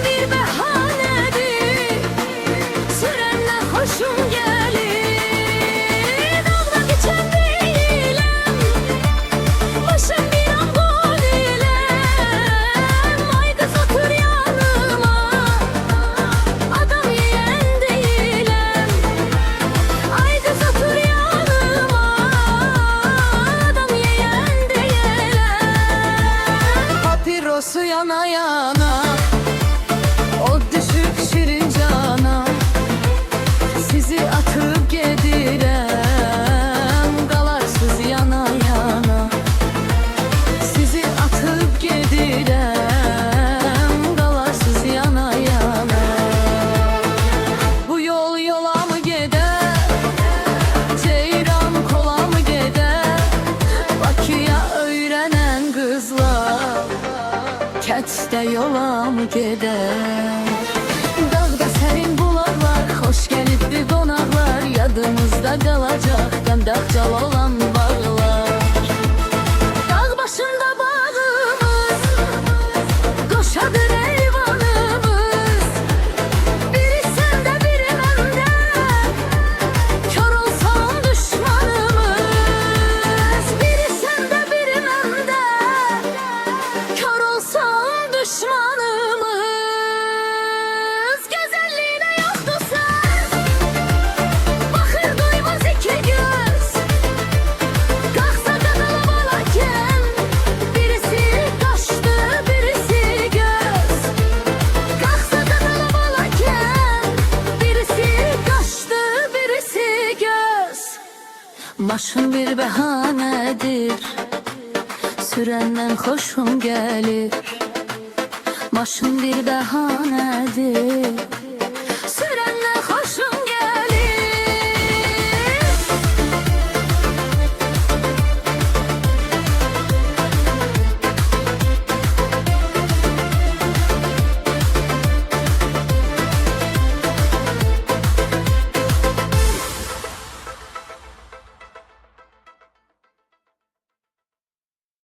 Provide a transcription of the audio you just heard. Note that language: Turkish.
bir bahanedir, sürenle hoşum gelir. Dağda geçen değilim, başım bir angol ilem. Ay kız otur yanıma, adam yiyen değilim. Ay kız otur yanıma, adam yiyen değilim. Papirosu yana yana, o düşüp şirin cana, sizi atıp gedirem, qalarsız yana yana. Sizi atıp gedirem, qalarsız yana yana. Bu yol yola mı gider, ceyran kola mı gider? Bakıya öğrenen kızlar Kətdə yola mı gider? Dağda sərin bulaqlar, xoş gəlibdi qonaqlar, yadımızda qalacaq qəmdəxcal olan bağlar. Dağ başında bağımız, qoşadır eyvanımız. Biri səndə, biri məndə, kör olsan düşmanımız. Biri səndə, biri məndə, kör olsan düşmanımız. Gözəlliyinə yoxdur sən, baxır duymaz iki göz. Qalxsa qadala balarkən, birisi qaşdı, birisi göz. Qalxsa qadala balarkən, birisi qaşdı, birisi göz. Başım bir bəhanədir, sürəndən xoşum gəlir. Başım bir bəhanədir,